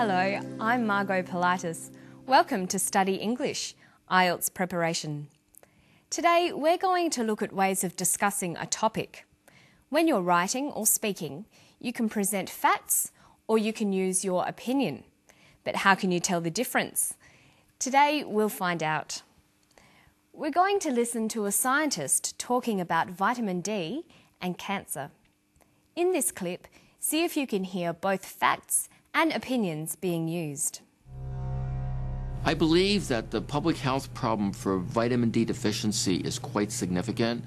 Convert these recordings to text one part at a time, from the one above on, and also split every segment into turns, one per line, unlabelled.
Hello, I'm Margot Politis. Welcome to Study English, IELTS preparation. Today we're going to look at ways of discussing a topic. When you're writing or speaking, you can present facts or you can use your opinion. But how can you tell the difference? Today we'll find out. We're going to listen to a scientist talking about vitamin D and cancer. In this clip, see if you can hear both facts and opinions being used.
I believe that the public health problem for vitamin D deficiency is quite significant.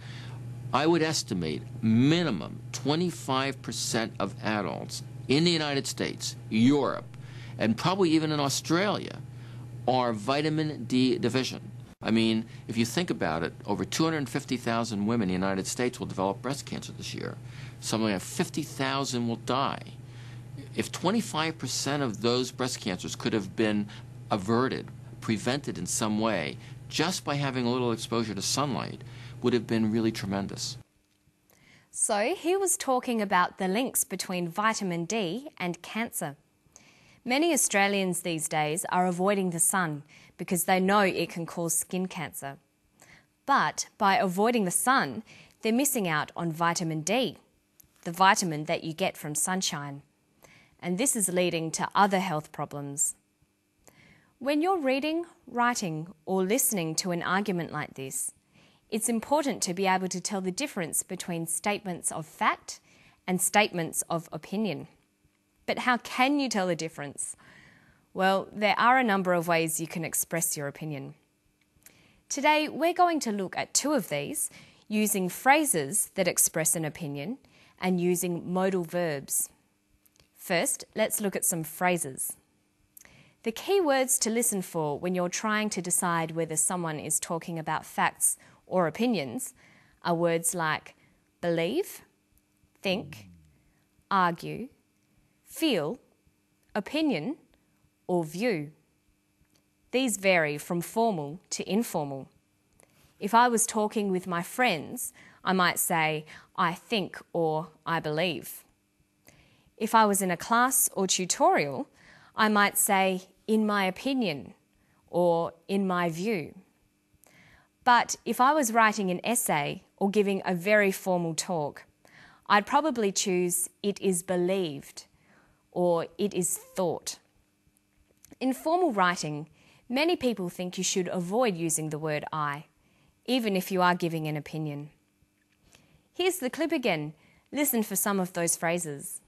I would estimate minimum 25% of adults in the United States, Europe, and probably even in Australia are vitamin D deficient. I mean, if you think about it, over 250,000 women in the United States will develop breast cancer this year. Something like 50,000 will die. If 25% of those breast cancers could have been averted, prevented in some way, just by having a little exposure to sunlight, would have been really tremendous.
So he was talking about the links between vitamin D and cancer. Many Australians these days are avoiding the sun because they know it can cause skin cancer. But by avoiding the sun, they're missing out on vitamin D, the vitamin that you get from sunshine. And this is leading to other health problems. When you're reading, writing, or listening to an argument like this, it's important to be able to tell the difference between statements of fact and statements of opinion. But how can you tell the difference? Well, there are a number of ways you can express your opinion. Today, we're going to look at two of these, using phrases that express an opinion and using modal verbs. First, let's look at some phrases. The key words to listen for when you're trying to decide whether someone is talking about facts or opinions are words like believe, think, argue, feel, opinion, or view. These vary from formal to informal. If I was talking with my friends, I might say, I think or I believe. If I was in a class or tutorial, I might say, in my opinion, or in my view. But if I was writing an essay or giving a very formal talk, I'd probably choose, it is believed, or it is thought. In formal writing, many people think you should avoid using the word I, even if you are giving an opinion. Here's the clip again. Listen for some of those phrases.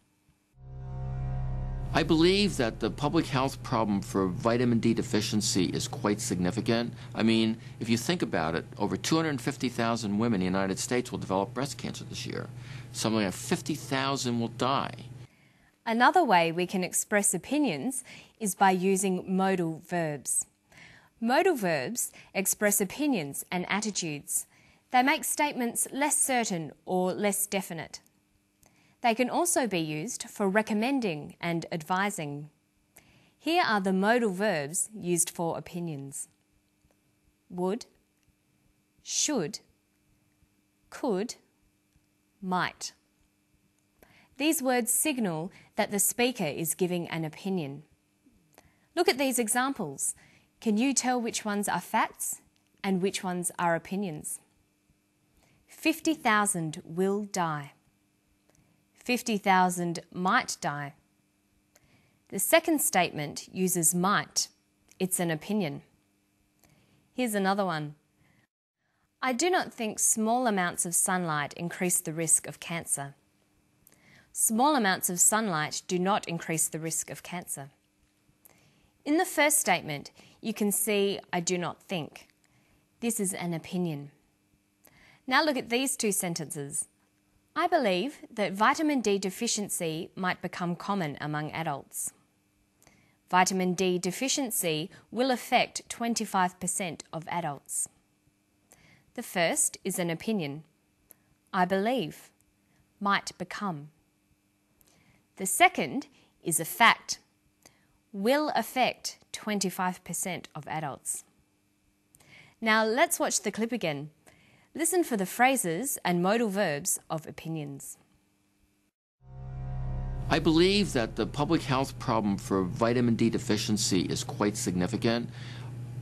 I believe that the public health problem for vitamin D deficiency is quite significant. I mean, if you think about it, over 250,000 women in the United States will develop breast cancer this year. Something like 50,000 will die.
Another way we can express opinions is by using modal verbs. Modal verbs express opinions and attitudes. They make statements less certain or less definite. They can also be used for recommending and advising. Here are the modal verbs used for opinions. Would, should, could, might. These words signal that the speaker is giving an opinion. Look at these examples. Can you tell which ones are facts and which ones are opinions? 50,000 will die. 50,000 might die. The second statement uses might. It's an opinion. Here's another one. I do not think small amounts of sunlight increase the risk of cancer. Small amounts of sunlight do not increase the risk of cancer. In the first statement, you can see I do not think. This is an opinion. Now look at these two sentences. I believe that vitamin D deficiency might become common among adults. Vitamin D deficiency will affect 25% of adults. The first is an opinion. I believe, might become. The second is a fact. Will affect 25% of adults. Now let's watch the clip again. Listen for the phrases and modal verbs of opinions.
I believe that the public health problem for vitamin D deficiency is quite significant.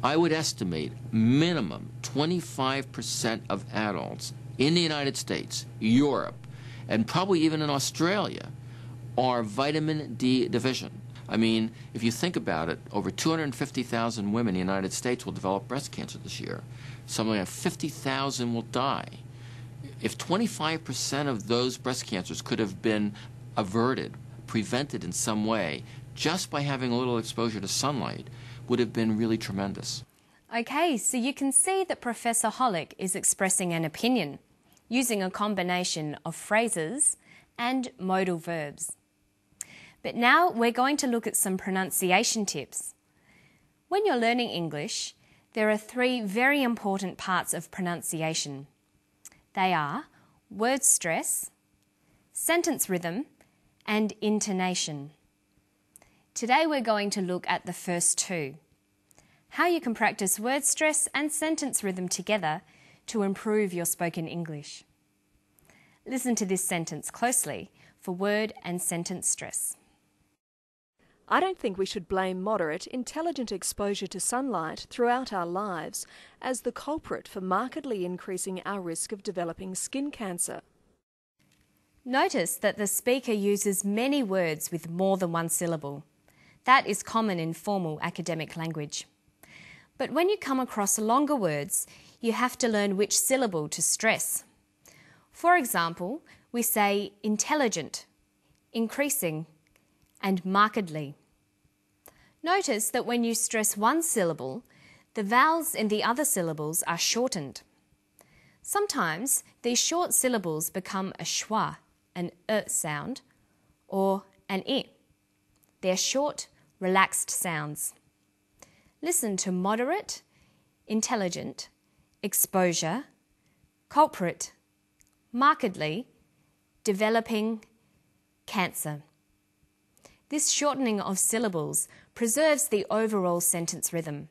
I would estimate minimum 25% of adults in the United States, Europe, and probably even in Australia are vitamin D deficient. I mean, if you think about it, over 250,000 women in the United States will develop breast cancer this year. Something like 50,000 will die. If 25% of those breast cancers could have been averted, prevented in some way, just by having a little exposure to sunlight, would have been really tremendous.
Okay, so you can see that Professor Hollick is expressing an opinion, using a combination of phrases and modal verbs. But now we're going to look at some pronunciation tips. When you're learning English, there are three very important parts of pronunciation. They are word stress, sentence rhythm, and intonation. Today we're going to look at the first two, how you can practice word stress and sentence rhythm together to improve your spoken English. Listen to this sentence closely for word and sentence stress.
I don't think we should blame moderate, intelligent exposure to sunlight throughout our lives as the culprit for markedly increasing our risk of developing skin cancer.
Notice that the speaker uses many words with more than one syllable. That is common in formal academic language. But when you come across longer words, you have to learn which syllable to stress. For example, we say intelligent, increasing, and markedly. Notice that when you stress one syllable, the vowels in the other syllables are shortened. Sometimes these short syllables become a schwa, an sound, or an I. They're short, relaxed sounds. Listen to moderate, intelligent, exposure, culprit, markedly, developing, cancer. This shortening of syllables preserves the overall sentence rhythm.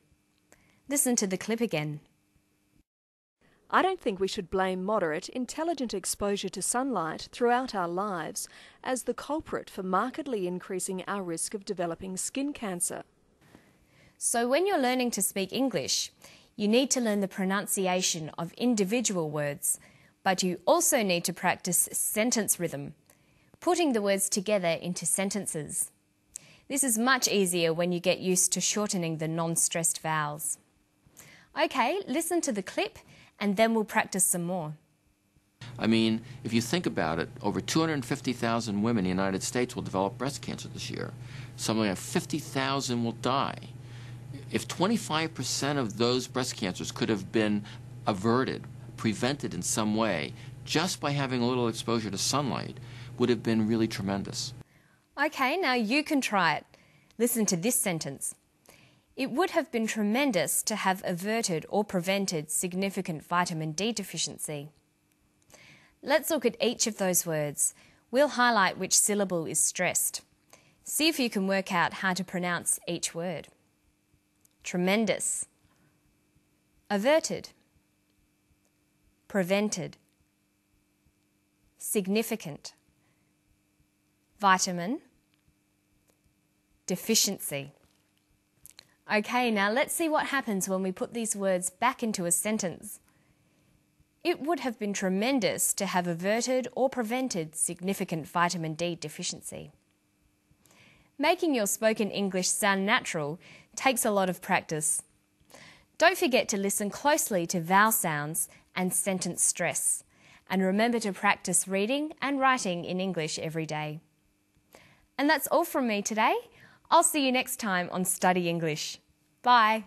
Listen to the clip again.
I don't think we should blame moderate, intelligent exposure to sunlight throughout our lives as the culprit for markedly increasing our risk of developing skin cancer.
So when you're learning to speak English, you need to learn the pronunciation of individual words, but you also need to practice sentence rhythm, putting the words together into sentences. This is much easier when you get used to shortening the non-stressed vowels. Okay, listen to the clip and then we'll practice some more.
I mean, if you think about it, over 250,000 women in the United States will develop breast cancer this year. Something like 50,000 will die. If 25% of those breast cancers could have been averted, prevented in some way, just by having a little exposure to sunlight, would have been really tremendous.
Okay, now you can try it. Listen to this sentence. It would have been tremendous to have averted or prevented significant vitamin D deficiency. Let's look at each of those words. We'll highlight which syllable is stressed. See if you can work out how to pronounce each word. Tremendous, averted, prevented, significant, vitamin, deficiency. Okay, now let's see what happens when we put these words back into a sentence. It would have been tremendous to have averted or prevented significant vitamin D deficiency. Making your spoken English sound natural takes a lot of practice. Don't forget to listen closely to vowel sounds and sentence stress, and remember to practice reading and writing in English every day. And that's all from me today. I'll see you next time on Study English. Bye.